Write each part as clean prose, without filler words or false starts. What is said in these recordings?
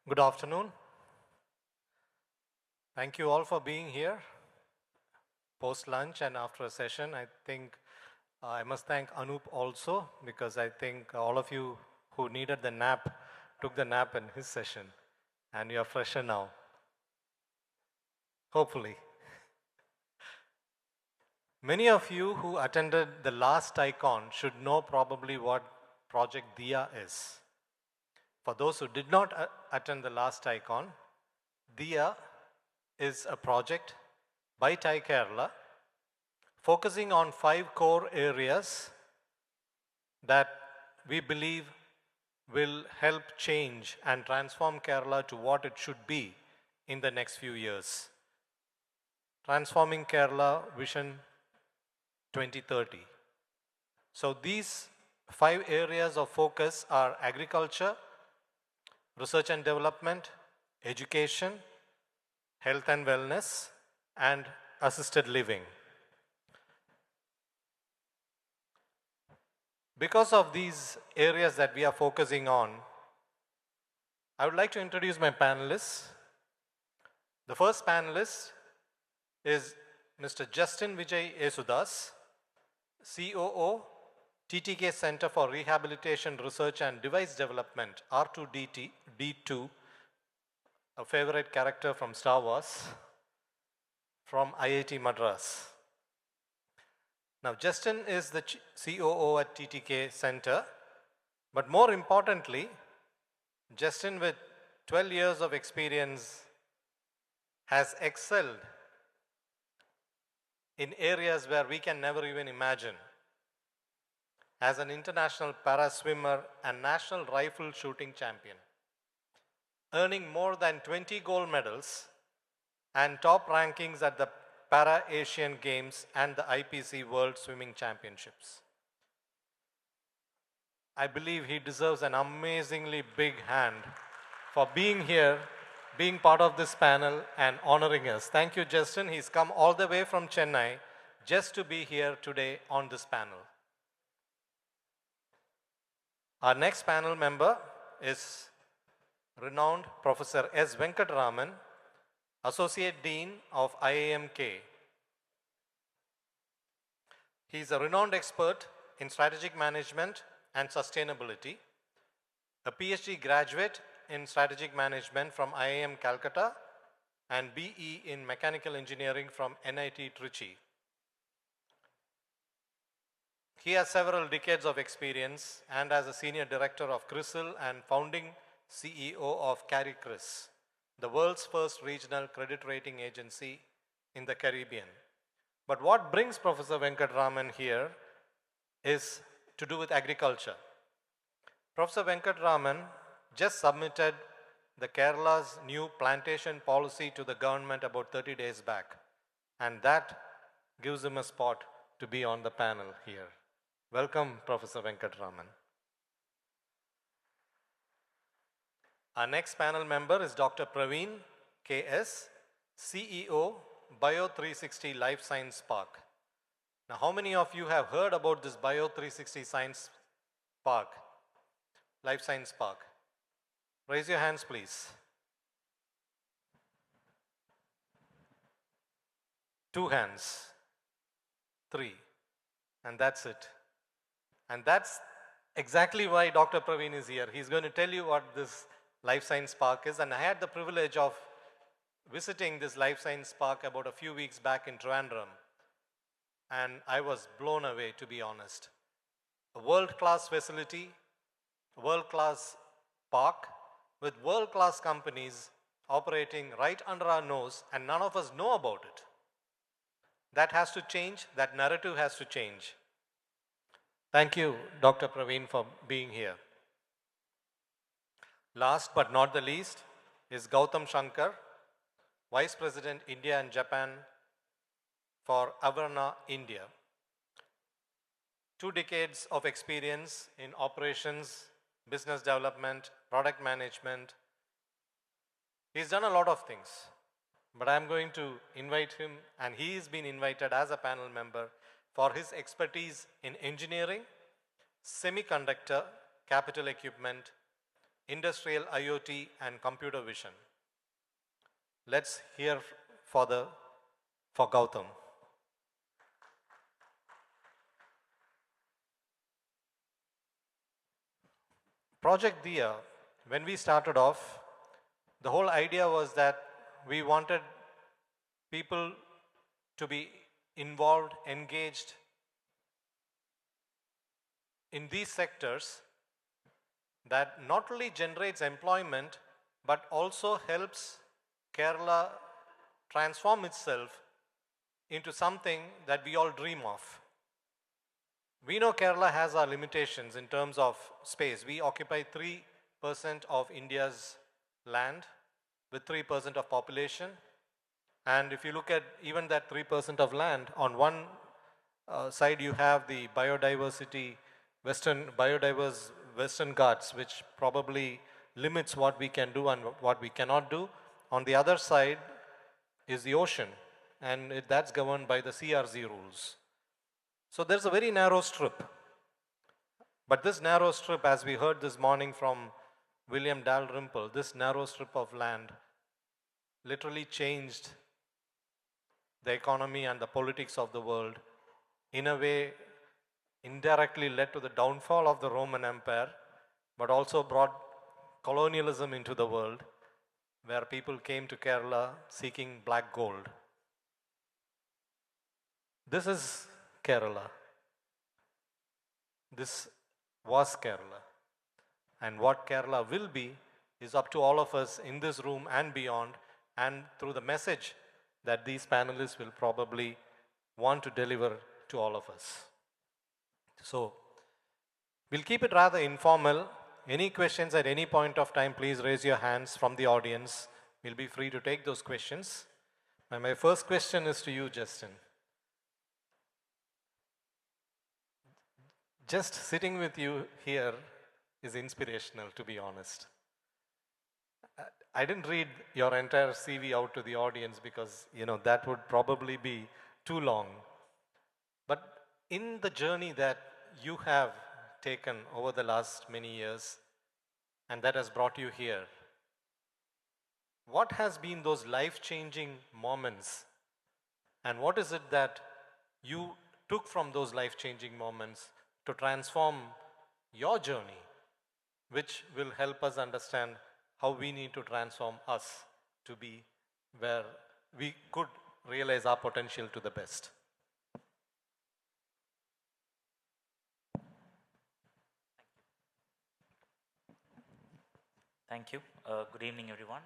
Good afternoon. Thank you all for being here post lunch and after a session. I think I must thank Anup also because I think all of you who needed the nap took the nap in his session and you are fresher now. Hopefully. Many of you who attended the last TiEcon should know probably what Project Diya is. For those who did not attend the last TiEcon, Diya is a project by TI Kerala focusing on 5 core areas that we believe will help change and transform Kerala to what it should be in the next few years. Transforming Kerala Vision 2030. So these 5 areas of focus are agriculture, research and development, education, health and wellness, and assisted living. Because of these areas that we are focusing on, I would like to introduce my panelists. The first panelist is Mr. Justin Vijay Jesudas, COO, TTK Center for Rehabilitation Research and Device Development, R2D2, a favorite character from Star Wars, from IIT-Madras. Now, Justin is the COO at TTK Center, but more importantly, Justin with 12 years of experience has excelled in areas where we can never even imagine. As an international para swimmer and national rifle shooting champion, earning more than 20 gold medals and top rankings at the Para Asian Games and the IPC World Swimming Championships. I believe he deserves an amazingly big hand for being here, being part of this panel and honoring us. Thank you, Justin. He's come all the way from Chennai just to be here today on this panel. Our next panel member is renowned Professor S. Venkataraman, Associate Dean of IIMK. He is a renowned expert in strategic management and sustainability, a PhD graduate in strategic management from IIM Calcutta and BE in mechanical engineering from NIT Trichy. He has several decades of experience and as a senior director of CRISIL and founding CEO of CariCris, the world's first regional credit rating agency in the Caribbean. But what brings Professor Venkataraman here is to do with agriculture. Professor Venkataraman just submitted the Kerala's new plantation policy to the government about 30 days back, and that gives him a spot to be on the panel here. Welcome, Professor Venkataraman. Our next panel member is Dr. Praveen, KS, CEO, Bio360 Life Science Park. Now, how many of you have heard about this Bio360 Science Park, Life Science Park? Raise your hands, please. 2 hands, 3, and that's it. And that's exactly why Dr. Praveen is here. He's going to tell you what this Life Science Park is, and I had the privilege of visiting this Life Science Park about a few weeks back in Trivandrum, and I was blown away, to be honest. A world-class facility, a world-class park with world-class companies operating right under our nose, and none of us know about it. That has to change. That narrative has to change. Thank you, Dr. Praveen, for being here. Last but not the least is Gautam Shankar, Vice President, India and Japan for Averna, India. 2 decades of experience in operations, business development, product management. He's done a lot of things, but I'm going to invite him, and he has been invited as a panel member for his expertise in engineering, semiconductor, capital equipment, industrial IoT, and computer vision. Let's hear for Gautam. Project Diya, when we started off, the whole idea was that we wanted people to be involved, engaged in these sectors that not only generates employment but also helps Kerala transform itself into something that we all dream of. We know Kerala has our limitations in terms of space. We occupy 3% of India's land with 3% of population. And if you look at even that 3% of land, on one side you have the biodiverse Western Ghats, which probably limits what we can do and what we cannot do. On the other side is the ocean, and that's governed by the CRZ rules. So there's a very narrow strip. But this narrow strip, as we heard this morning from William Dalrymple, this narrow strip of land literally changed the economy and the politics of the world, in a way indirectly led to the downfall of the Roman Empire, but also brought colonialism into the world, where people came to Kerala seeking black gold. This is Kerala. This was Kerala. And what Kerala will be is up to all of us in this room and beyond, and through the message that these panelists will probably want to deliver to all of us. So, we'll keep it rather informal. Any questions at any point of time, please raise your hands from the audience. We'll be free to take those questions. And my first question is to you, Justin. Just sitting with you here is inspirational, to be honest. I didn't read your entire CV out to the audience because, that would probably be too long. But in the journey that you have taken over the last many years, and that has brought you here, what has been those life-changing moments, and what is it that you took from those life-changing moments to transform your journey, which will help us understand how we need to transform us to be where we could realize our potential to the best? Thank you. Good evening, everyone.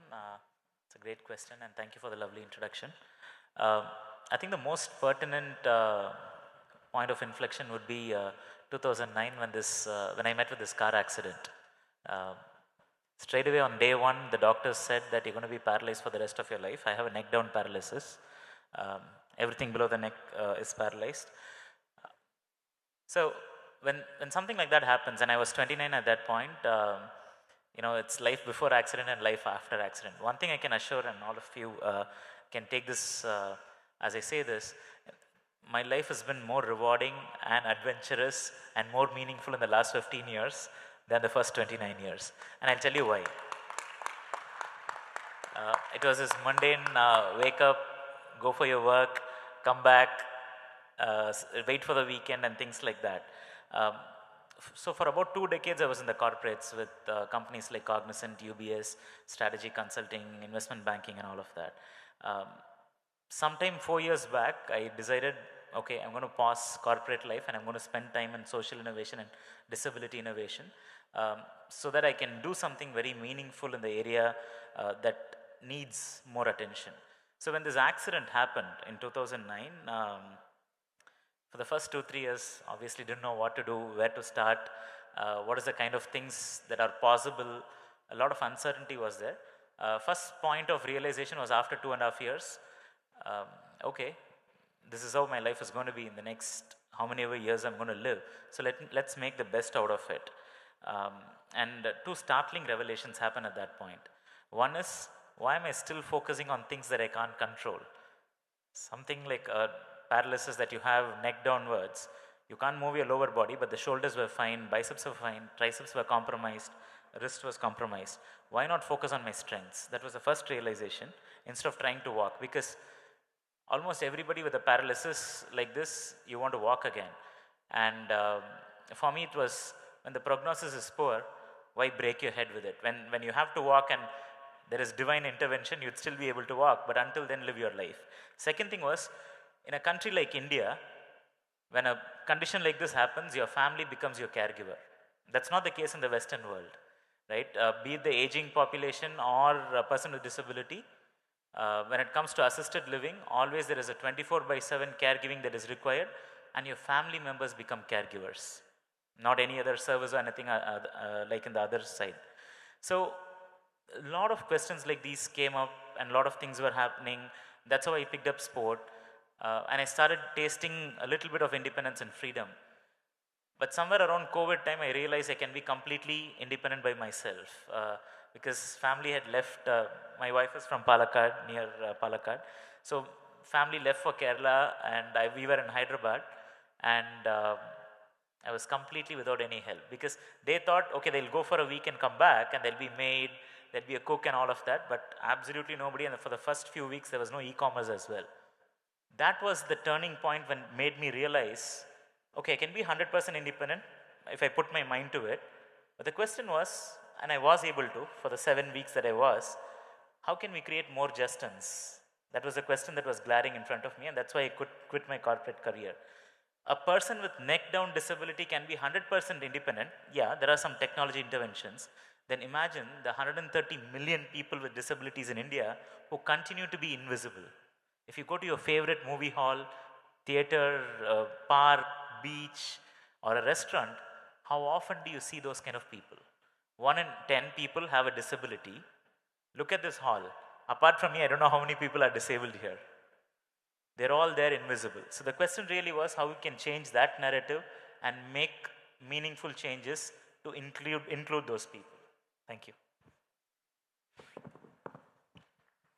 It's a great question, and thank you for the lovely introduction. I think the most pertinent point of inflection would be 2009 when I met with this car accident. Straight away on day one, the doctors said that you're going to be paralyzed for the rest of your life. I have a neck down paralysis. Everything below the neck is paralyzed. So when something like that happens, and I was 29 at that point, it's life before accident and life after accident. One thing I can assure, and all of you can take this as I say this, my life has been more rewarding and adventurous and more meaningful in the last 15 years than the first 29 years. And I'll tell you why. It was this mundane wake up, go for your work, come back, wait for the weekend and things like that. So for about 2 decades, I was in the corporates with companies like Cognizant, UBS, strategy consulting, investment banking, and all of that. Sometime 4 years back, I decided, okay, I'm going to pause corporate life and I'm going to spend time in social innovation and disability innovation so that I can do something very meaningful in the area that needs more attention. So when this accident happened in 2009, for the first 2-3 years, obviously didn't know what to do, where to start, what is the kind of things that are possible. A lot of uncertainty was there. First point of realization was after 2.5 years. Okay, this is how my life is going to be in the next how many ever years I'm going to live. So let's make the best out of it. And 2 startling revelations happen at that point. One is, why am I still focusing on things that I can't control? Something like a paralysis that you have neck downwards, you can't move your lower body, but the shoulders were fine, biceps were fine, triceps were compromised, wrist was compromised. Why not focus on my strengths? That was the first realization, instead of trying to walk, because almost everybody with a paralysis like this, you want to walk again. And for me, it was, when the prognosis is poor, why break your head with it? When you have to walk and there is divine intervention, you'd still be able to walk, but until then, live your life. Second thing was, in a country like India, when a condition like this happens, your family becomes your caregiver. That's not the case in the Western world, right? Be it the aging population or a person with disability, when it comes to assisted living, always there is a 24/7 caregiving that is required, and your family members become caregivers, not any other service or anything like in the other side. So a lot of questions like these came up, and a lot of things were happening. That's how I picked up sport, and I started tasting a little bit of independence and freedom. But somewhere around COVID time, I realized I can be completely independent by myself, because family had left. My wife is from Palakkad, near Palakkad. So family left for Kerala, and we were in Hyderabad, and I was completely without any help, because they thought, okay, they'll go for a week and come back, and there'll be maid, there'll be a cook and all of that, but absolutely nobody. And for the first few weeks, there was no e-commerce as well. That was the turning point when made me realize, okay, I can be 100% independent if I put my mind to it. But the question was, and I was able to for the 7 weeks that I was, how can we create more Justins? That was the question that was glaring in front of me, and that's why I could quit my corporate career. A person with neck down disability can be 100% independent. Yeah, there are some technology interventions. Then imagine the 130 million people with disabilities in India who continue to be invisible. If you go to your favorite movie hall, theater, park, beach, or a restaurant, how often do you see those kind of people? 1 in 10 people have a disability. Look at this hall. Apart from me, I don't know how many people are disabled here. They're all there invisible. So the question really was how we can change that narrative and make meaningful changes to include those people. Thank you.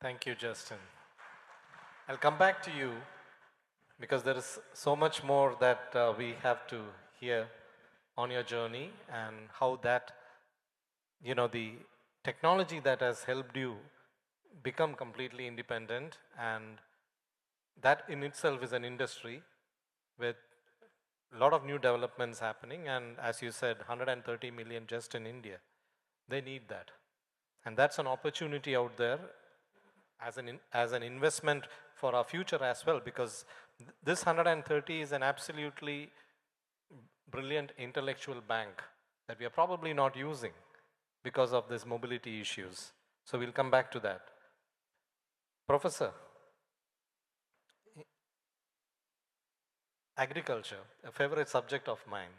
Thank you, Justin. I'll come back to you because there is so much more that we have to hear on your journey and how that, the technology that has helped you become completely independent, and that in itself is an industry with a lot of new developments happening, and as you said, 130 million just in India. They need that. And that's an opportunity out there as an investment for our future as well, because this 130 is an absolutely brilliant intellectual bank that we are probably not using because of these mobility issues. So we'll come back to that. Professor, agriculture, a favorite subject of mine.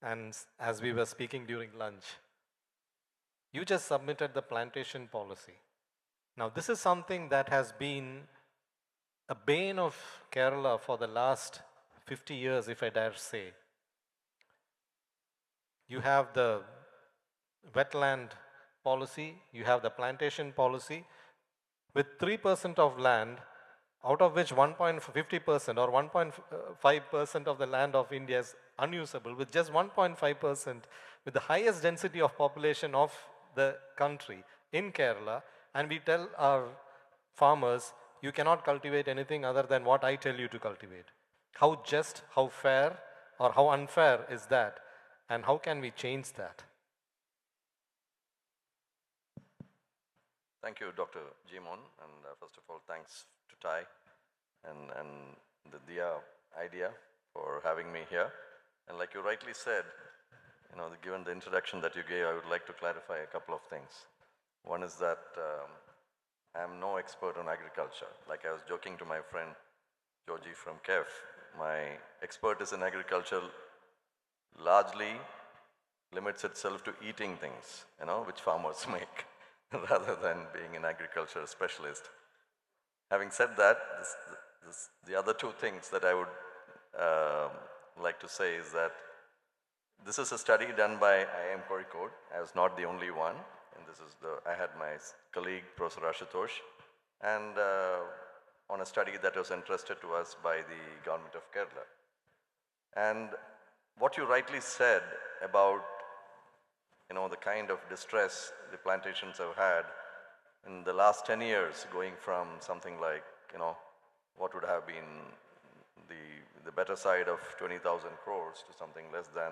And as we were speaking during lunch, you just submitted the plantation policy. Now, this is something that has been a bane of Kerala for the last 50 years, if I dare say. You have the wetland policy, you have the plantation policy, with 3% of land, out of which 1.50% or 1.5% of the land of India is unusable, with just 1.5%, with the highest density of population of the country in Kerala, and we tell our farmers, you cannot cultivate anything other than what I tell you to cultivate. How just, how fair, or how unfair is that? And how can we change that? Thank you, Dr. Geemon, and first of all, thanks to TiE and the Diya idea for having me here. And like you rightly said, given the introduction that you gave, I would like to clarify a couple of things. One is that I am no expert on agriculture. Like I was joking to my friend Georgie from KEF, my expertise in agriculture largely limits itself to eating things, which farmers make, rather than being an agriculture specialist. Having said that, the other two things that I would like to say is that this is a study done by IIM Kozhikode. I was not the only one, and I had my colleague Professor Ashutosh, and on a study that was entrusted to us by the government of Kerala. And what you rightly said about the kind of distress the plantations have had in the last 10 years, going from something like, what would have been the better side of 20,000 crores to something less than,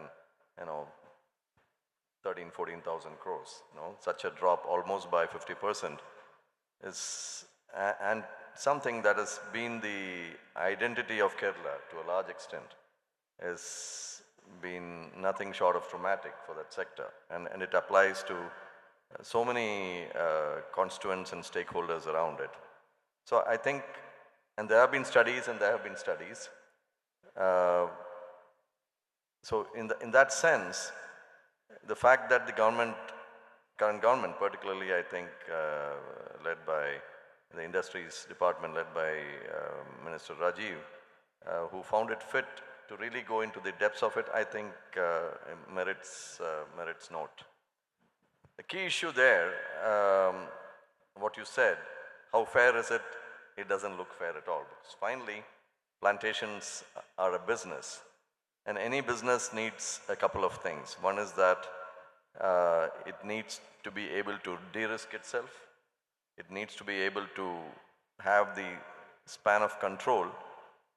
13, 14,000 crores. Such a drop almost by 50% is, and something that has been the identity of Kerala to a large extent has been nothing short of traumatic for that sector. And it applies to so many constituents and stakeholders around it. So I think, and there have been studies and there have been studies. So in that sense, the fact that the current government, particularly I think led by the industries department, led by Minister Rajiv, who found it fit to really go into the depths of it, I think merits note. The key issue there, what you said, how fair is it? It doesn't look fair at all. Because finally, plantations are a business. And any business needs a couple of things. One is that it needs to be able to de-risk itself. It needs to be able to have the span of control.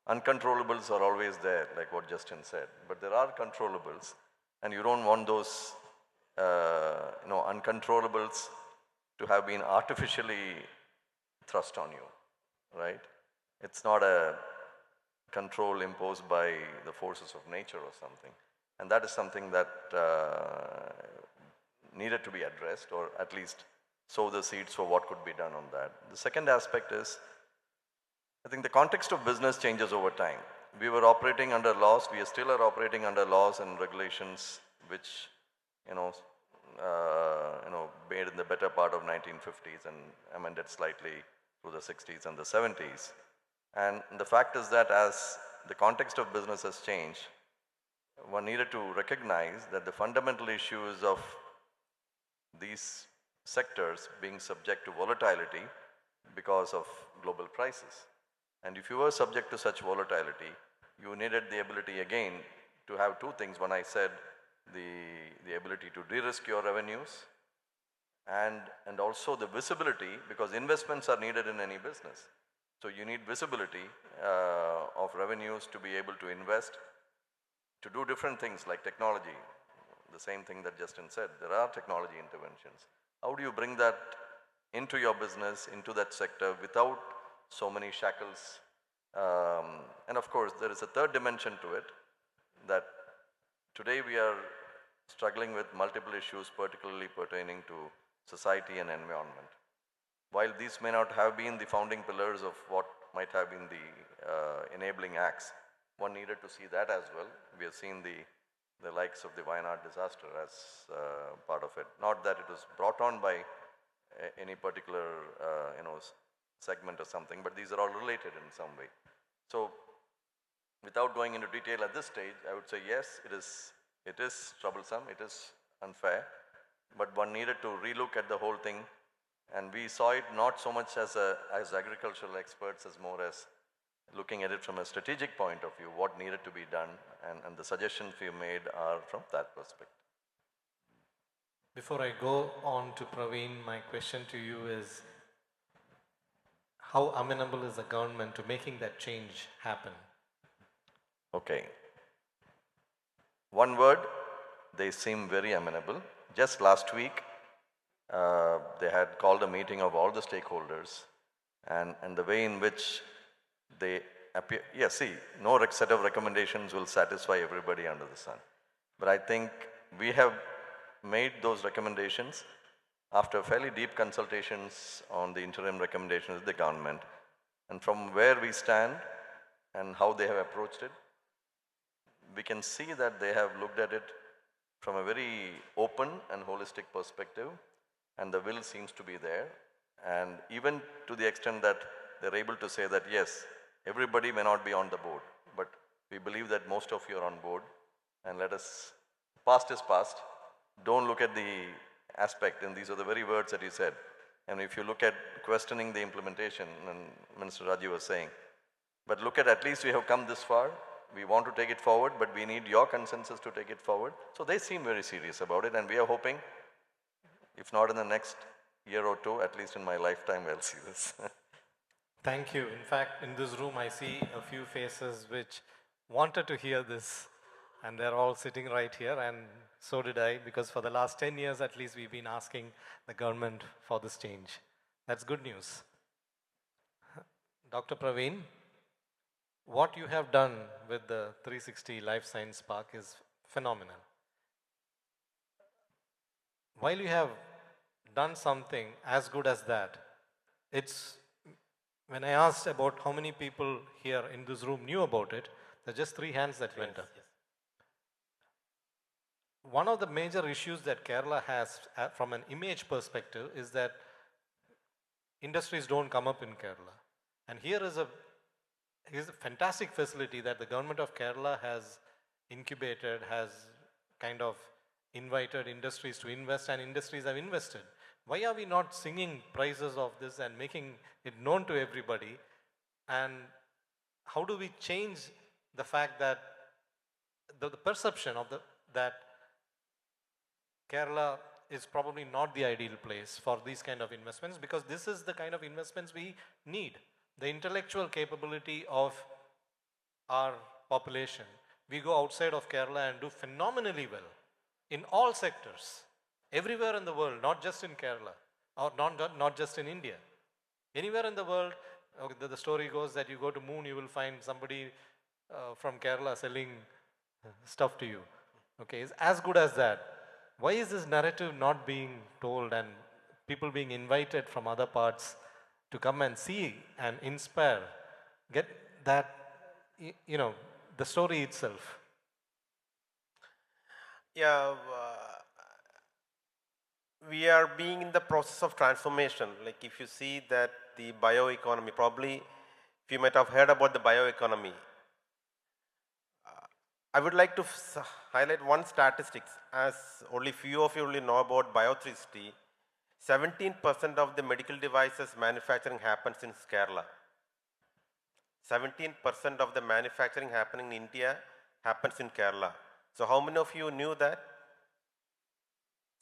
Uncontrollables are always there, like what Justin said. But there are controllables, and you don't want those uncontrollables to have been artificially thrust on you, right? It's not a control imposed by the forces of nature or something. And that is something that needed to be addressed, or at least sow the seeds for what could be done on that. The second aspect is, I think the context of business changes over time. We were operating under laws, we still are operating under laws and regulations which, made in the better part of 1950s and amended slightly through the 60s and the 70s. And the fact is that as the context of business has changed, one needed to recognize that the fundamental issues of these sectors being subject to volatility because of global prices. And if you were subject to such volatility, you needed the ability again to have two things. One, I said, the ability to de-risk your revenues and also the visibility, because investments are needed in any business. So you need visibility of revenues to be able to invest, to do different things like technology. The same thing that Justin said, there are technology interventions. How do you bring that into your business, into that sector without so many shackles? And of course, there is a third dimension to it, that today we are struggling with multiple issues, particularly pertaining to society and environment. While these may not have been the founding pillars of what might have been the enabling acts, one needed to see that as well. We have seen the likes of the Wayanad disaster as part of it. Not that it was brought on by any particular segment or something, but these are all related in some way. So without going into detail at this stage, I would say yes, it is troublesome, it is unfair, but one needed to relook at the whole thing. And we saw it not so much as agricultural experts, as more as looking at it from a strategic point of view, what needed to be done, and the suggestions we made are from that perspective. Before I go on to Praveen, my question to you is, how amenable is the government to making that change happen? Okay. One word, they seem very amenable. Just last week, they had called a meeting of all the stakeholders, and the way in which they appear, no set of recommendations will satisfy everybody under the sun. But I think we have made those recommendations after fairly deep consultations on the interim recommendations of the government. And from where we stand and how they have approached it, we can see that they have looked at it from a very open and holistic perspective, and the will seems to be there. And even to the extent that they're able to say that, yes, everybody may not be on the board, but we believe that most of you are on board, and let us, past is past. Don't look at the aspect, and these are the very words that he said. And if you look at questioning the implementation, and Minister Rajiv was saying, but look at least we have come this far, we want to take it forward, but we need your consensus to take it forward. So they seem very serious about it, and we are hoping, if not in the next year or two, at least in my lifetime, we'll see this. Thank you. In fact, in this room, I see a few faces which wanted to hear this, and they're all sitting right here, and so did I, because for the last 10 years at least, we've been asking the government for this change. That's good news. Dr. Praveen, what you have done with the 360 Life Science Park is phenomenal. While you have done something as good as that, when I asked about how many people here in this room knew about it, there are just 3 hands that went up. Yes. One of the major issues that Kerala has from an image perspective is that industries don't come up in Kerala. And here is a fantastic facility that the government of Kerala has incubated, has kind of invited industries to invest, and industries have invested. Why are we not singing praises of this and making it known to everybody? And how do we change the fact that the perception of that Kerala is probably not the ideal place for these kind of investments, because this is the kind of investments we need. The intellectual capability of our population. We go outside of Kerala and do phenomenally well in all sectors, everywhere in the world, not just in Kerala, or not just in India. Anywhere in the world, the story goes that you go to moon, you will find somebody from Kerala selling stuff to you. Okay, it's as good as that. Why is this narrative not being told and people being invited from other parts to come and see and inspire, get that, the story itself? Yeah, we are being in the process of transformation. Like if you see that the bioeconomy, probably if you might have heard about the bioeconomy, I would like to highlight one statistics, as only few of you only know about Bio360. 17% of the medical devices manufacturing happens in Kerala. 17% of the manufacturing happening in India happens in Kerala. So how many of you knew that?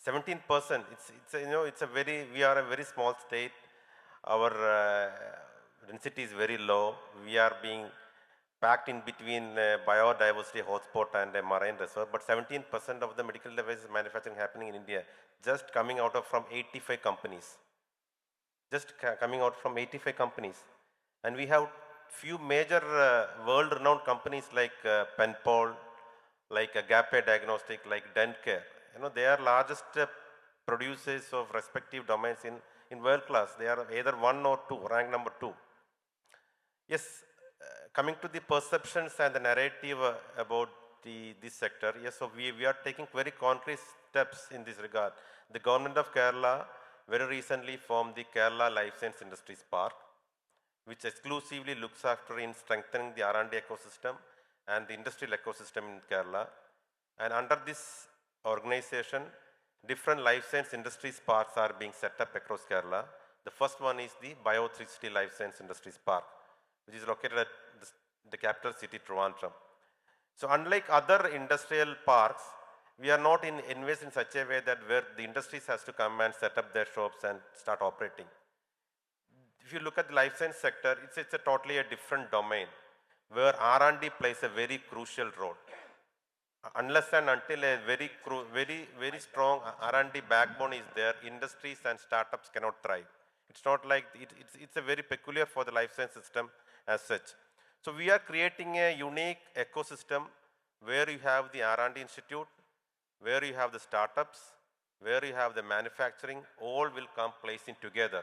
17%. We are a very small state. Our density is very low. We are being packed in between biodiversity hotspot and a marine reserve. But 17% of the medical devices manufacturing happening in India, just coming out of from 85 companies. Just coming out from 85 companies. And we have few major world-renowned companies like Penpol, like Agape Diagnostic, like Dentcare. They are largest producers of respective domains in world class. They are either 1 or 2, rank number 2. Yes, coming to the perceptions and the narrative about this sector, yes, so we are taking very concrete steps in this regard. The government of Kerala very recently formed the Kerala Life Science Industries Park, which exclusively looks after in strengthening the R&D ecosystem and the industrial ecosystem in Kerala. And under this organization, different life science industries parks are being set up across Kerala. The first one is the Bio360 Life Science Industries Park, which is located at the capital city, Trivandrum. So unlike other industrial parks, we are not invested in such a way that where the industries has to come and set up their shops and start operating. If you look at the life science sector, it's a totally a different domain where R&D plays a very crucial role. Unless and until a very strong R&D backbone is there, industries and startups cannot thrive. It's not like, it's a very peculiar for the life science system as such. So we are creating a unique ecosystem where you have the R&D institute, where you have the startups, where you have the manufacturing, all will come placing together.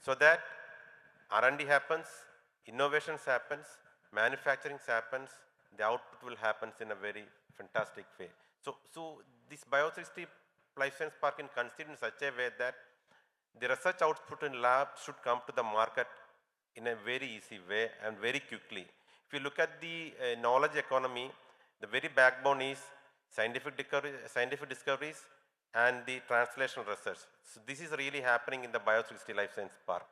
So that R&D happens, innovations happens, manufacturing happens, the output will happen in a very fantastic way. So this Bio360 Life Science Park is considered in such a way that the research output in lab should come to the market in a very easy way and very quickly. If you look at the knowledge economy, the very backbone is scientific discoveries and the translational research. So this is really happening in the Bio360 Life Science Park.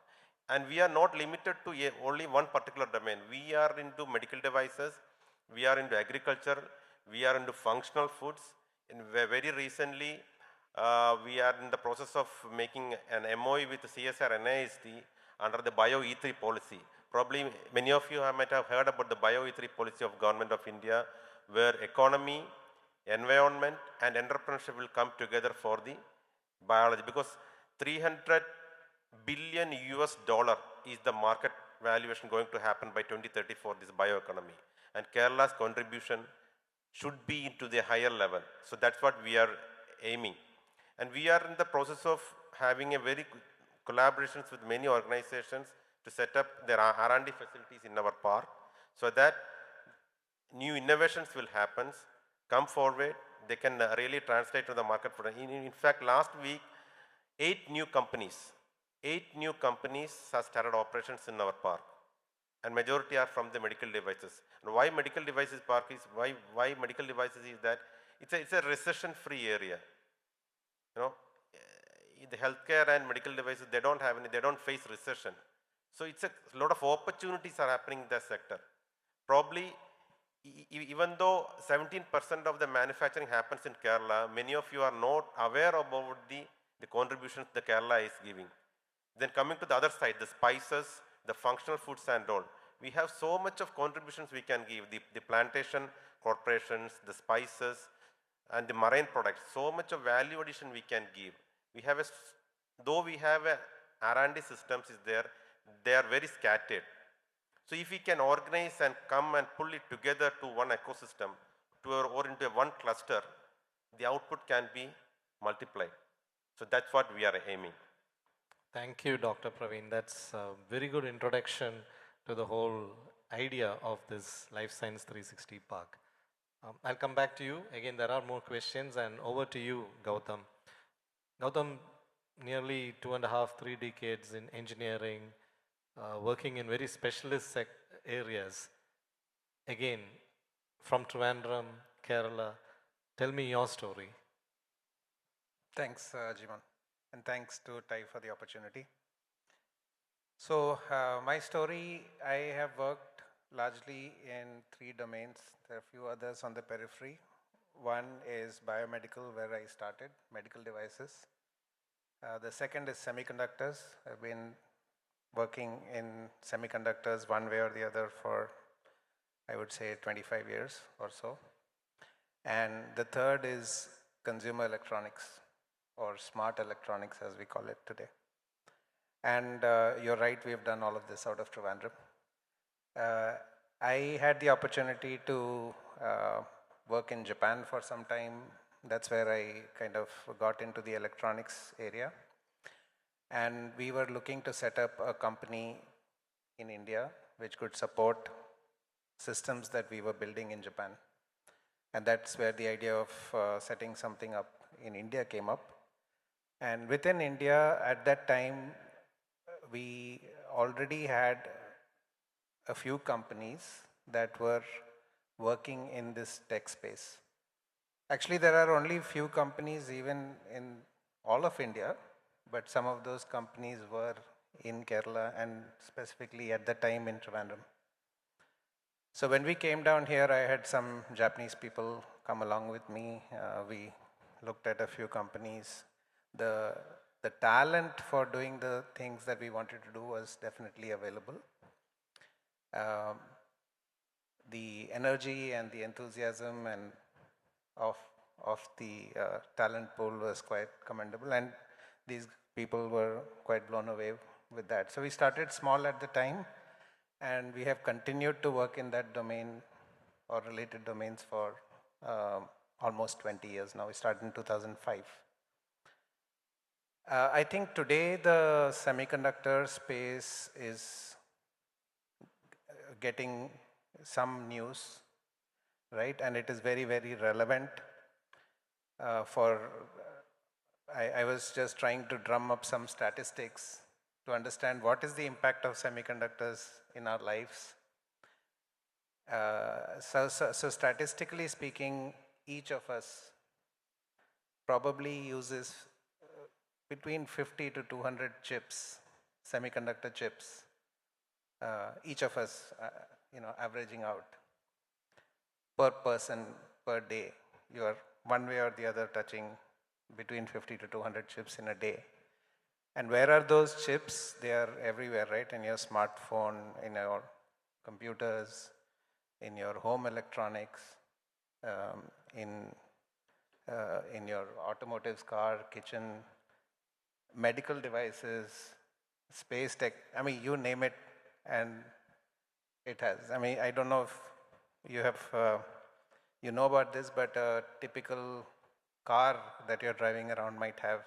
And we are not limited to only one particular domain. We are into medical devices, We are into agriculture. We are into functional foods. And very recently, we are in the process of making an MOU with CSR NIST under the Bio E3 policy. Probably many of you might have heard about the Bio E3 policy of Government of India, where economy, environment and entrepreneurship will come together for the biology, because 300 billion US dollar is the market valuation going to happen by 2030 for this bioeconomy, and Kerala's contribution should be into the higher level. So that's what we are aiming, and we are in the process of having a very collaborations with many organizations to set up their R&D facilities in our park, so that new innovations will happen, come forward, they can really translate to the market. In fact, last week, 8 new companies have started operations in our park, and majority are from the medical devices. And why medical devices park is, why medical devices is that it's a recession-free area. You know, the healthcare and medical devices, they don't face recession. So it's a lot of opportunities are happening in that sector. Probably, even though 17% of the manufacturing happens in Kerala, many of you are not aware about the contributions the Kerala is giving. Then coming to the other side, the spices, the functional foods and all, we have so much of contributions we can give. The plantation corporations, the spices and the marine products, so much of value addition we can give. We have though we have a R&D systems is there, they are very scattered. So if we can organize and come and pull it together to one ecosystem or into one cluster, the output can be multiplied. So that's what we are aiming. Thank you, Dr. Praveen. That's a very good introduction to the whole idea of this Life Science 360 Park. I'll come back to you. Again, there are more questions, and over to you, Gautam. Gautam, nearly 2.5, 3 decades in engineering, working in very specialist areas. Again, from Trivandrum, Kerala, tell me your story. Thanks, Jeemon, and thanks to TiE for the opportunity. So my story, I have worked largely in 3 domains. There are a few others on the periphery. One is biomedical, where I started, medical devices. The second is semiconductors. I've been working in semiconductors one way or the other for, I would say, 25 years or so. And the third is consumer electronics, or smart electronics as we call it today. And you're right, we've done all of this out of Trivandrum. I had the opportunity to work in Japan for some time. That's where I kind of got into the electronics area. And we were looking to set up a company in India which could support systems that we were building in Japan. And that's where the idea of setting something up in India came up. And within India, at that time, we already had a few companies that were working in this tech space. Actually, there are only few companies even in all of India, but some of those companies were in Kerala and specifically at the time in Trivandrum. So when we came down here, I had some Japanese people come along with me. We looked at a few companies. The talent for doing the things that we wanted to do was definitely available. The energy and the enthusiasm and of the talent pool was quite commendable, and these people were quite blown away with that. So we started small at the time, and we have continued to work in that domain or related domains for almost 20 years now. We started in 2005. I think today the semiconductor space is getting some news, right? And it is very, very relevant I was just trying to drum up some statistics to understand what is the impact of semiconductors in our lives. So statistically speaking, each of us probably uses between 50 to 200 chips, semiconductor chips, each of us, averaging out. per person per day. You are one way or the other touching between 50 to 200 chips in a day. And where are those chips? They are everywhere, right? In your smartphone, in your computers, in your home electronics, um, in your automotives, car, kitchen, medical devices, space tech. I mean, you name it, and it has. I mean, I don't know if you have, you know about this, but a typical car that you're driving around might have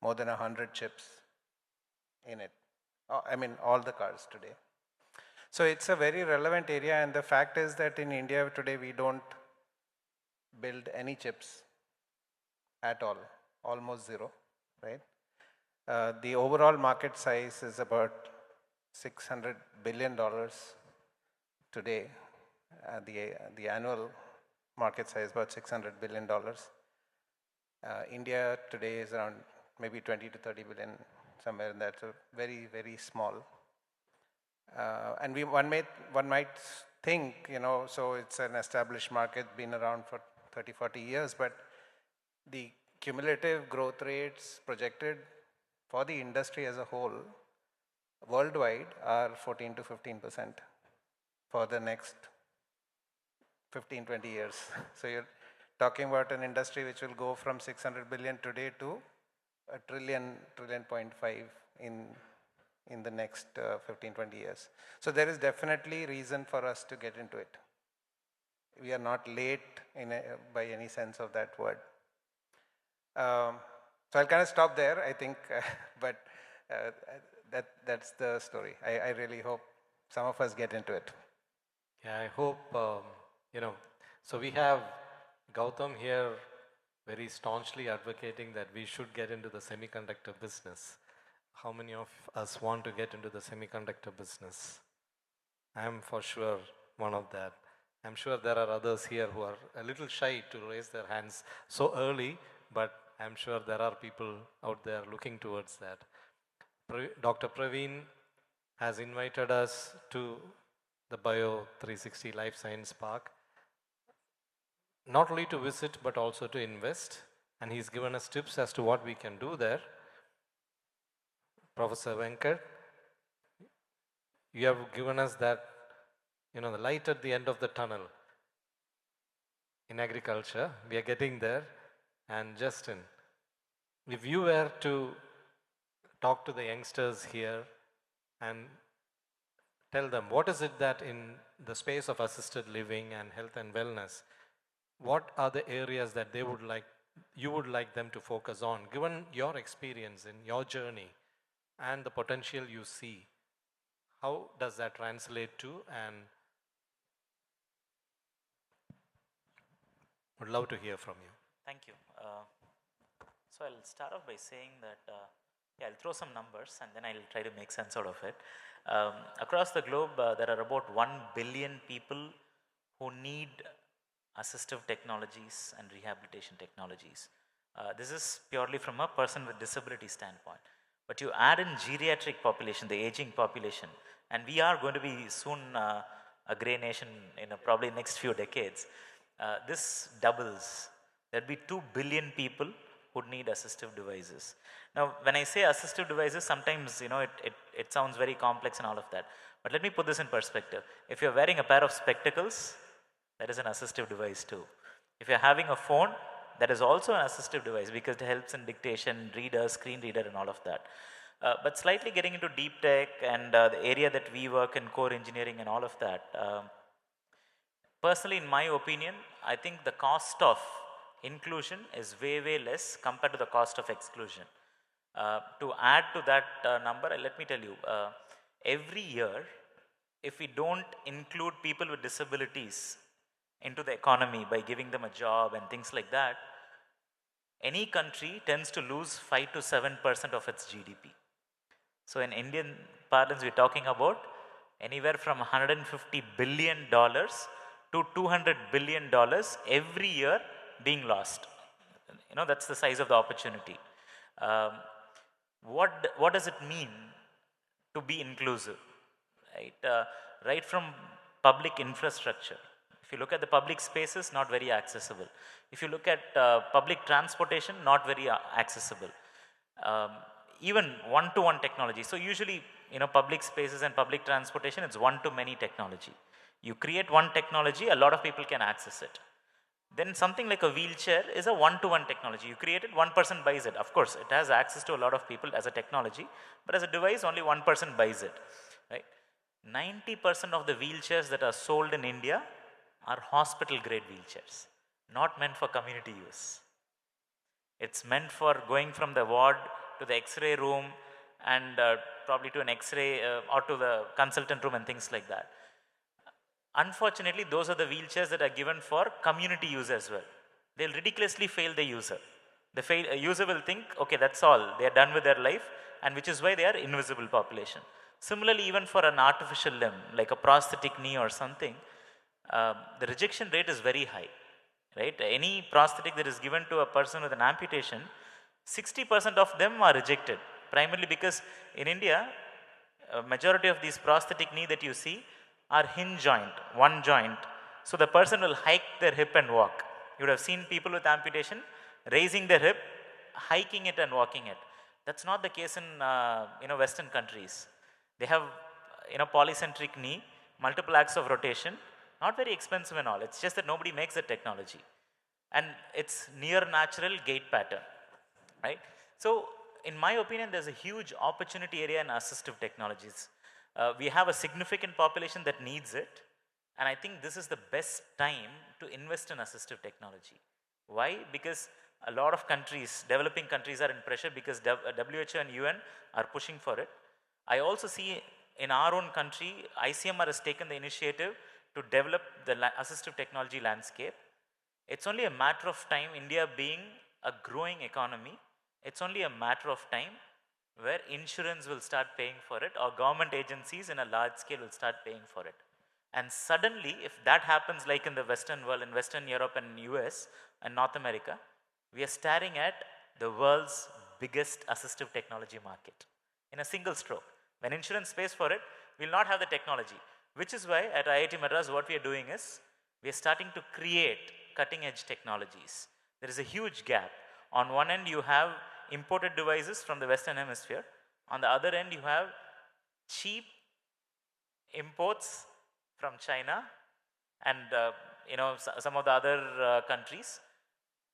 more than 100 chips in it. I mean, all the cars today. So it's a very relevant area, and the fact is that in India today we don't build any chips at all, almost zero, right? The overall market size is about $600 billion today. The annual market size is about $600 billion. India today is around maybe 20 to 30 billion, somewhere in that, so very, very small. And one might think, so it's an established market, been around for 30, 40 years, but the cumulative growth rates projected for the industry as a whole worldwide are 14 to 15% for the next 15, 20 years. So you're talking about an industry which will go from 600 billion today to a trillion, 1.5 trillion in the next 15, 20 years. So there is definitely reason for us to get into it. We are not late by any sense of that word. So I'll kind of stop there, I think, but that's the story. I really hope some of us get into it. Yeah, I hope, so we have Gautam here very staunchly advocating that we should get into the semiconductor business. How many of us want to get into the semiconductor business? I'm for sure one of that. I'm sure there are others here who are a little shy to raise their hands so early, but I'm sure there are people out there looking towards that. Dr. Praveen has invited us to the Bio 360 Life Science Park, not only to visit but also to invest, and he's given us tips as to what we can do there. Professor Venkat, you have given us that, the light at the end of the tunnel in agriculture. We are getting there. And Justin, if you were to talk to the youngsters here and tell them what is it that in the space of assisted living and health and wellness, what are the areas that you would like them to focus on, given your experience in your journey and the potential you see? How does that translate to? And would love to hear from you. Thank you. So I'll start off by saying that, I'll throw some numbers and then I'll try to make sense out of it. Across the globe, there are about 1 billion people who need assistive technologies and rehabilitation technologies. This is purely from a person with disability standpoint. But you add in geriatric population, the aging population, and we are going to be soon a grey nation in probably next few decades. This doubles. There'll be 2 billion people who need assistive devices. Now, when I say assistive devices, sometimes it sounds very complex and all of that. But let me put this in perspective. If you're wearing a pair of spectacles, that is an assistive device too. If you're having a phone, that is also an assistive device because it helps in dictation, reader, screen reader and all of that. But slightly getting into deep tech and the area that we work in, core engineering and all of that, personally, in my opinion, I think the cost of inclusion is way, way less compared to the cost of exclusion. To add to that number, let me tell you, every year, if we don't include people with disabilities into the economy by giving them a job and things like that, any country tends to lose 5 to 7% of its GDP. So in Indian parlance, we're talking about anywhere from $150 billion to $200 billion every year being lost. That's the size of the opportunity. What does it mean to be inclusive? Right from public infrastructure. If you look at the public spaces, not very accessible. If you look at public transportation, not very accessible. Um, Even one-to-one technology. So usually, public spaces and public transportation, it's one-to-many technology. You create one technology, a lot of people can access it. Then something like a wheelchair is a one-to-one technology. You create it, one person buys it. Of course, it has access to a lot of people as a technology, but as a device, only one person buys it, right? 90% of the wheelchairs that are sold in India are hospital-grade wheelchairs, not meant for community use. It's meant for going from the ward to the X-ray room and probably to an X-ray or to the consultant room and things like that. Unfortunately, those are the wheelchairs that are given for community use as well. They'll ridiculously fail the user. The user will think, okay, that's all. They are done with their life, and which is why they are invisible population. Similarly, even for an artificial limb, like a prosthetic knee or something, the rejection rate is very high, right? Any prosthetic that is given to a person with an amputation, 60% of them are rejected, primarily because in India, a majority of these prosthetic knee that you see are hinge joint, one joint. So the person will hike their hip and walk. You would have seen people with amputation raising their hip, hiking it and walking it. That's not the case in Western countries. They have polycentric knee, multiple axes of rotation, not very expensive and all. It's just that nobody makes the technology. And it's near natural gait pattern, right? So in my opinion, there's a huge opportunity area in assistive technologies. We have a significant population that needs it, and I think this is the best time to invest in assistive technology. Why? Because a lot of countries, developing countries, are in pressure because WHO and UN are pushing for it. I also see in our own country, ICMR has taken the initiative to develop the assistive technology landscape. It's only a matter of time, India being a growing economy, it's only a matter of time where insurance will start paying for it, or government agencies in a large scale will start paying for it. And suddenly, if that happens like in the Western world, in Western Europe and US and North America, we are staring at the world's biggest assistive technology market in a single stroke. When insurance pays for it, we will not have the technology, which is why at IIT-Madras what we are doing is, we are starting to create cutting edge technologies. There is a huge gap. On one end you have imported devices from the Western Hemisphere. On the other end, you have cheap imports from China and some of the other countries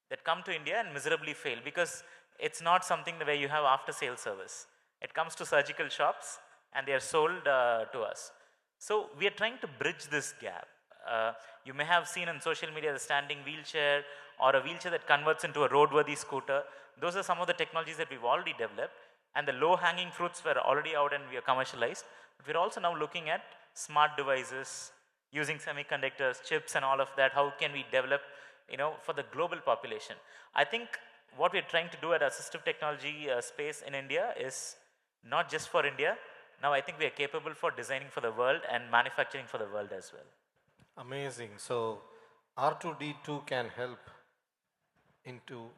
that come to India and miserably fail because it's not something where you have after-sale service. It comes to surgical shops and they are sold to us. So we are trying to bridge this gap. You may have seen on social media the standing wheelchair or a wheelchair that converts into a roadworthy scooter. Those are some of the technologies that we've already developed, and the low-hanging fruits were already out and we are commercialized. But we're also now looking at smart devices, using semiconductors, chips and all of that. How can we develop, for the global population? I think what we're trying to do at assistive technology space in India is not just for India. Now I think we are capable for designing for the world and manufacturing for the world as well. Amazing. So R2D2 can help into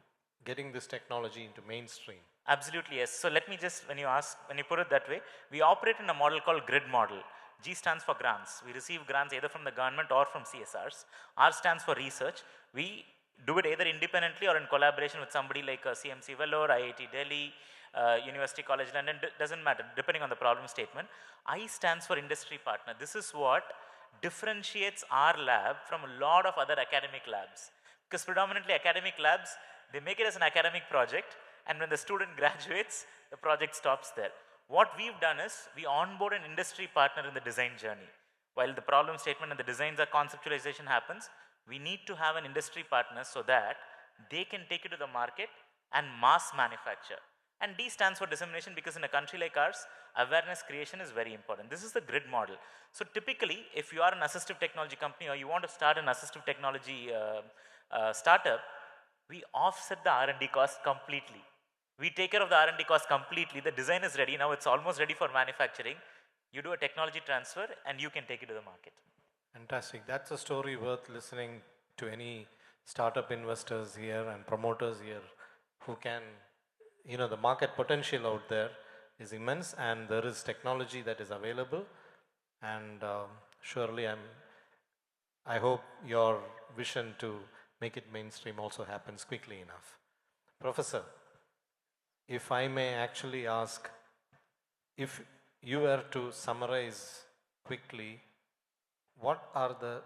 getting this technology into mainstream. Absolutely, yes. So let me just, when you put it that way, we operate in a model called grid model. G stands for grants. We receive grants either from the government or from CSRs. R stands for research. We do it either independently or in collaboration with somebody like CMC Vellore, IIT Delhi, University College London, doesn't matter, depending on the problem statement. I stands for industry partner. This is what differentiates our lab from a lot of other academic labs. Because predominantly academic labs, they make it as an academic project, and when the student graduates, the project stops there. What we've done is, we onboard an industry partner in the design journey. While the problem statement and the designs or conceptualization happens, we need to have an industry partner so that they can take it to the market and mass manufacture. And D stands for dissemination, because in a country like ours, awareness creation is very important. This is the grid model. So typically, if you are an assistive technology company or you want to start an assistive technology startup, we offset the R&D cost completely. We take care of the R&D cost completely. The design is ready. Now it's almost ready for manufacturing. You do a technology transfer and you can take it to the market. Fantastic. That's a story worth listening to any startup investors here and promoters here who can, the market potential out there is immense and there is technology that is available, and surely I'm I hope your vision to make it mainstream also happens quickly enough. Professor, if I may actually ask, if you were to summarize quickly, what are the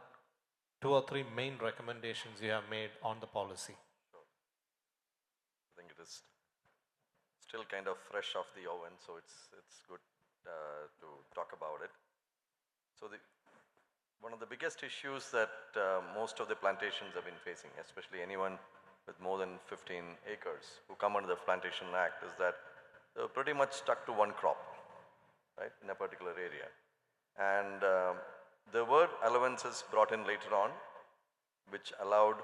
2 or 3 main recommendations you have made on the policy? I think it is still kind of fresh off the oven, so it's good to talk about it. So one of the biggest issues that most of the plantations have been facing, especially anyone with more than 15 acres who come under the Plantation Act, is that they're pretty much stuck to one crop, right, in a particular area. And there were allowances brought in later on, which allowed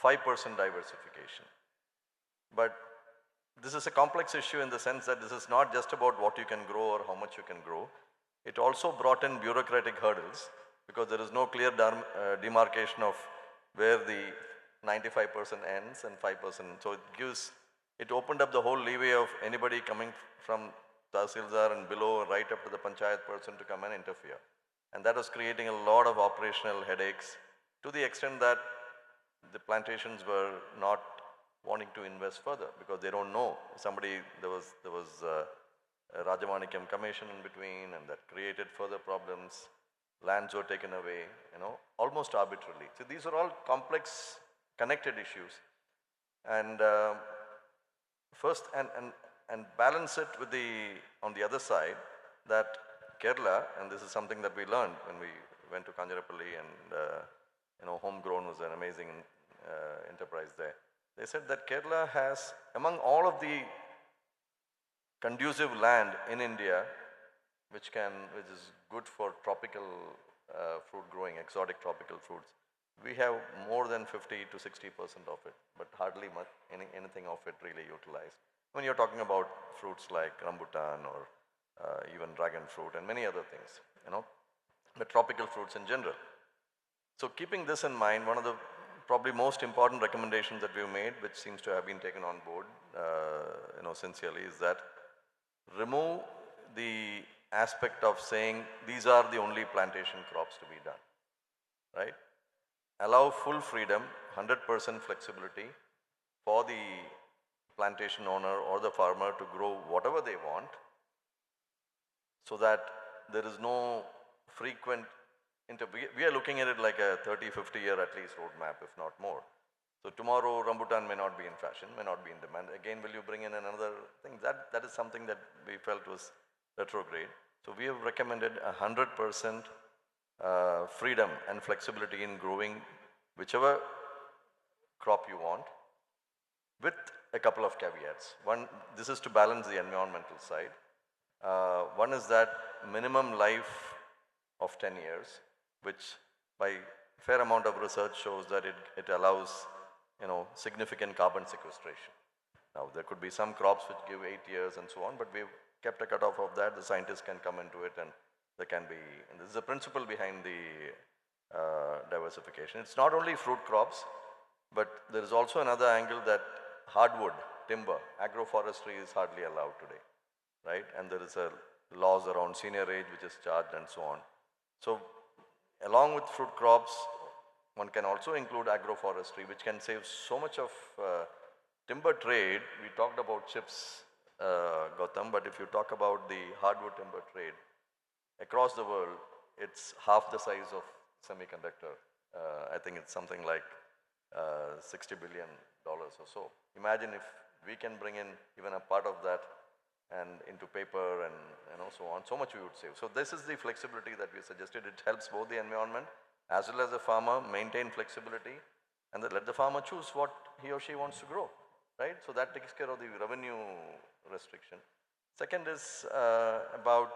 5% diversification. But this is a complex issue in the sense that this is not just about what you can grow or how much you can grow. It also brought in bureaucratic hurdles because there is no clear demarcation of where the 95% ends and 5%. So it opened up the whole leeway of anybody coming from Tahsildar and below right up to the Panchayat person to come and interfere. And that was creating a lot of operational headaches to the extent that the plantations were not wanting to invest further because they don't know. There was a Rajamanikam commission in between, and that created further problems. Lands were taken away, almost arbitrarily. So these are all complex, connected issues. And first, and balance it with on the other side, that Kerala, and this is something that we learned when we went to Kanjarapalli, and homegrown was an amazing enterprise there. They said that Kerala has, among all of the conducive land in India, which is good for tropical fruit growing, exotic tropical fruits, we have more than 50 to 60% of it, but hardly much, anything of it really utilized. When you're talking about fruits like rambutan or even dragon fruit and many other things, but tropical fruits in general. So keeping this in mind, one of the probably most important recommendations that we've made, which seems to have been taken on board, sincerely, is that remove the aspect of saying these are the only plantation crops to be done, right? Allow full freedom, 100% flexibility for the plantation owner or the farmer to grow whatever they want, so that there is no frequent we are looking at it like a 30, 50 year at least roadmap, if not more. So tomorrow rambutan may not be in fashion, may not be in demand. Again, will you bring in another thing? That is something that we felt was retrograde. So we have recommended 100% freedom and flexibility in growing whichever crop you want, with a couple of caveats. One, this is to balance the environmental side. One is that minimum life of 10 years, which by fair amount of research shows that it allows significant carbon sequestration. Now there could be some crops which give 8 years and so on, but we've kept a cutoff of that. The scientists can come into it, and there can be, and this is the principle behind the diversification. It's not only fruit crops, but there is also another angle that hardwood, timber, agroforestry is hardly allowed today, right? And there is a laws around senior age which is charged and so on. So along with fruit crops, one can also include agroforestry, which can save so much of timber trade. We talked about chips, Gautam, but if you talk about the hardwood timber trade, across the world, it's half the size of semiconductor. I think it's something like $60 billion or so. Imagine if we can bring in even a part of that and into paper and so on, so much we would save. So this is the flexibility that we suggested. It helps both the environment as well as the farmer maintain flexibility, and then let the farmer choose what he or she wants to grow, right? So that takes care of the revenue restriction. Second is about,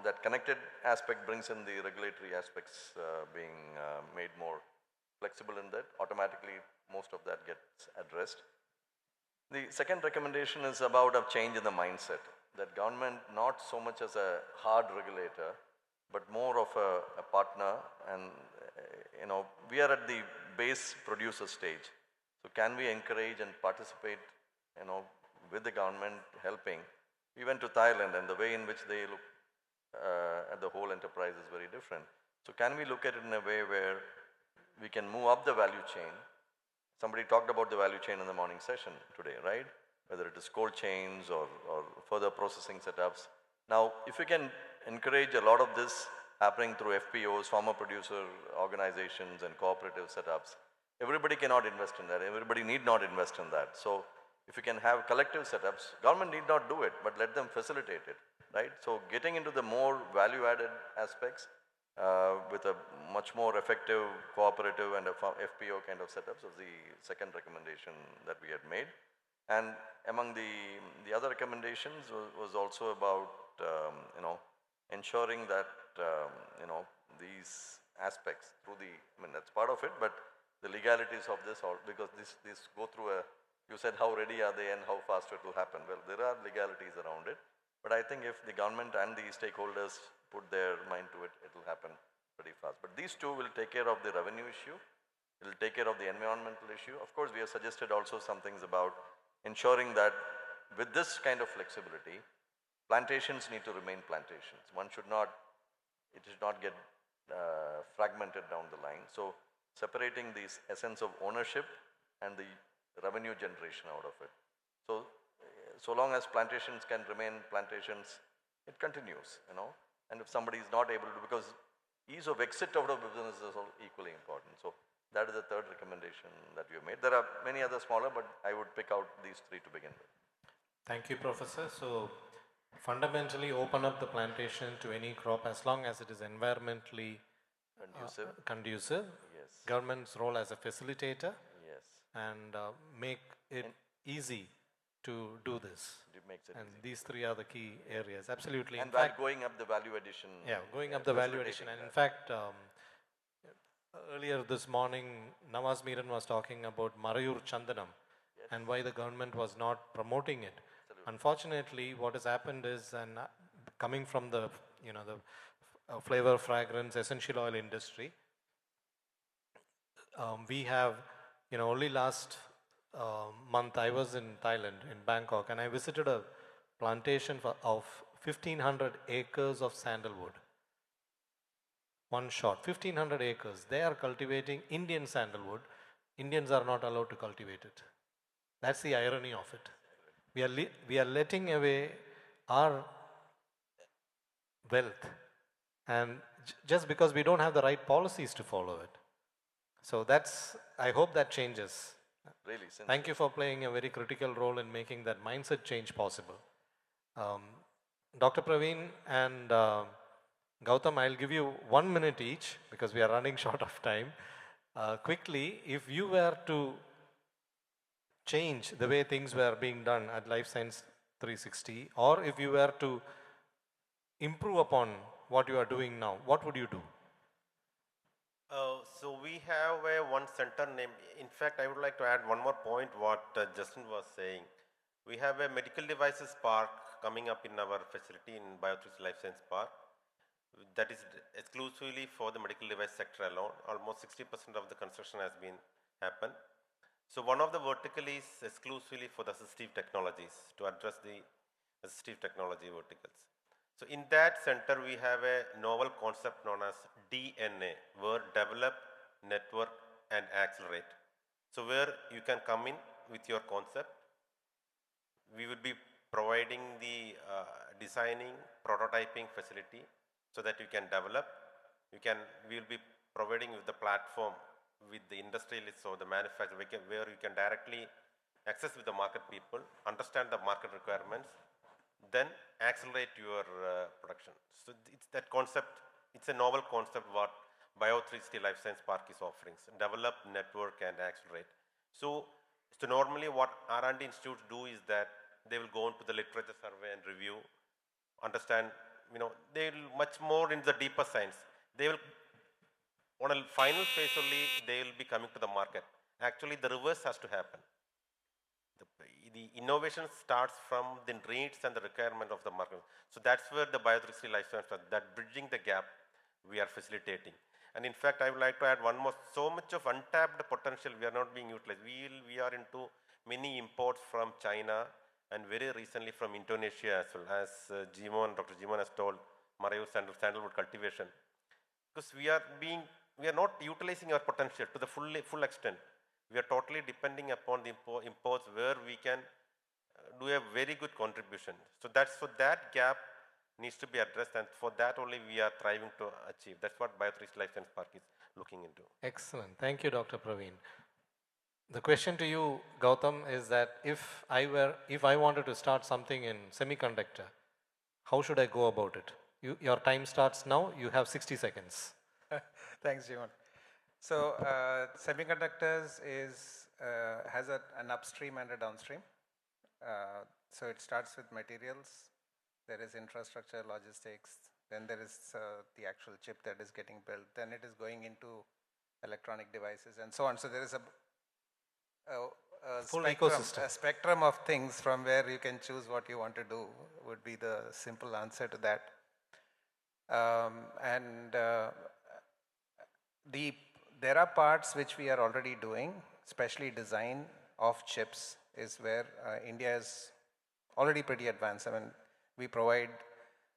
that connected aspect brings in the regulatory aspects being made more flexible in that. Automatically, most of that gets addressed. The second recommendation is about a change in the mindset, that government not so much as a hard regulator, but more of a partner. And we are at the base producer stage. So can we encourage and participate, with the government helping? We went to Thailand, and the way in which they look at the whole enterprise is very different. So can we look at it in a way where we can move up the value chain? Somebody talked about the value chain in the morning session today, right? Whether it is cold chains or further processing setups. Now, if we can encourage a lot of this happening through FPOs, farmer producer organizations and cooperative setups, everybody cannot invest in that. Everybody need not invest in that. So if we can have collective setups, government need not do it, but let them facilitate it, right? So getting into the more value-added aspects with a much more effective cooperative and a FPO kind of setups was the second recommendation that we had made. And among the other recommendations was also about ensuring that these aspects through I mean that's part of it, but the legalities of this, because this go through you said how ready are they and how fast it will happen. Well, there are legalities around it, but I think if the government and the stakeholders put their mind to it, it will happen pretty fast. But these two will take care of the revenue issue, it will take care of the environmental issue. Of course, we have suggested also some things about ensuring that with this kind of flexibility, plantations need to remain plantations. It should not get fragmented down the line. So separating this essence of ownership and the revenue generation out of it. So long as plantations can remain plantations, it continues, And if somebody is not able to, because ease of exit out of business is also equally important. So that is the third recommendation that we have made. There are many other smaller, but I would pick out these three to begin with. Thank you, Professor. So fundamentally open up the plantation to any crop as long as it is environmentally conducive. Yes. Government's role as a facilitator. Yes. And make it easy to do this. It makes it and easy. These three are the key areas. Absolutely. And by going up the value addition. Yeah, going up the value addition. And in fact, earlier this morning, Nawaz Miran was talking about Marayur Chandanam and why the government was not promoting it. Absolutely. Unfortunately, what has happened is, and coming from the flavor, fragrance, essential oil industry, we have, only last month I was in Thailand, in Bangkok, and I visited a plantation of 1,500 acres of sandalwood. One shot, 1,500 acres. They are cultivating Indian sandalwood. Indians are not allowed to cultivate it. That's the irony of it. We are letting away our wealth, and just because we don't have the right policies to follow it. So I hope that changes. Really, thank you for playing a very critical role in making that mindset change possible. Dr. Praveen and Gautam, I'll give you 1 minute each because we are running short of time. Quickly, if you were to change the way things were being done at Life Science 360, or if you were to improve upon what you are doing now, what would you do? So we have one center name. In fact, I would like to add one more point what Justin was saying. We have a medical devices park coming up in our facility in Bio3 Life Science Park. That is exclusively for the medical device sector alone. Almost 60% of the construction has been happened. So one of the vertical is exclusively for the assistive technologies to address the assistive technology verticals. So in that center, we have a novel concept known as DNA, where develop, network, and accelerate. So where you can come in with your concept, we will be providing the designing, prototyping facility so that you can develop. We will be providing with the platform with the industrialists or the manufacturer, where you can directly access with the market people, understand the market requirements, then accelerate your production. So it's that concept, it's a novel concept what Bio360 Life Science Park is offering. So develop, network, and accelerate. So normally what R&D institutes do is that they will go into the literature survey and review, understand, they will much more in the deeper science. They will, on a final phase only, they will be coming to the market. Actually, the reverse has to happen. The innovation starts from the needs and the requirement of the market. So that's where the Bio360 Life Science, that bridging the gap we are facilitating. And in fact, I would like to add one more, so much of untapped potential we are not being utilized. We are into many imports from China and very recently from Indonesia as well, as Geemon, Dr. Geemon has told, Marayur sandalwood cultivation. because we are not utilizing our potential to the full extent. We are totally depending upon the imports where we can do a very good contribution. So that gap needs to be addressed, and for that only we are striving to achieve. That's what Bio3 Life Science Park is looking into. Excellent. Thank you, Dr. Praveen. The question to you, Gautam, is that if I wanted to start something in semiconductor, how should I go about it? Your time starts now. You have 60 seconds. Thanks, Jeevan. So semiconductors has an upstream and a downstream. So it starts with materials. There is infrastructure, logistics. Then there is the actual chip that is getting built. Then it is going into electronic devices and so on. So there is a full spectrum, ecosystem. a spectrum of things from where you can choose what you want to do would be the simple answer to that. There are parts which we are already doing, especially design of chips is where India is already pretty advanced. I mean, we provide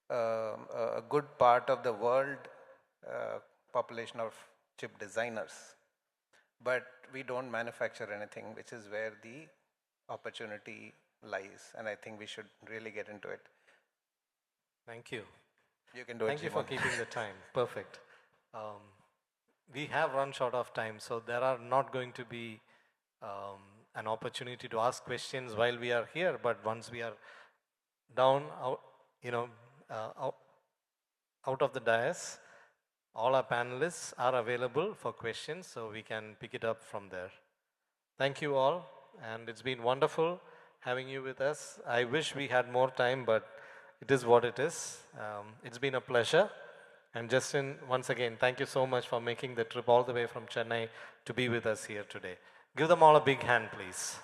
a good part of the world population of chip designers, but we don't manufacture anything, which is where the opportunity lies, and I think we should really get into it. Thank you. You can do it, Thank you for Geemon. keeping the time. Perfect. We have run short of time, so there are not going to be an opportunity to ask questions while we are here, but once we are down, out of the dais, all our panelists are available for questions, so we can pick it up from there. Thank you all, and it's been wonderful having you with us. I wish we had more time, but it is what it is. It's been a pleasure. And Justin, once again, thank you so much for making the trip all the way from Chennai to be with us here today. Give them all a big hand, please.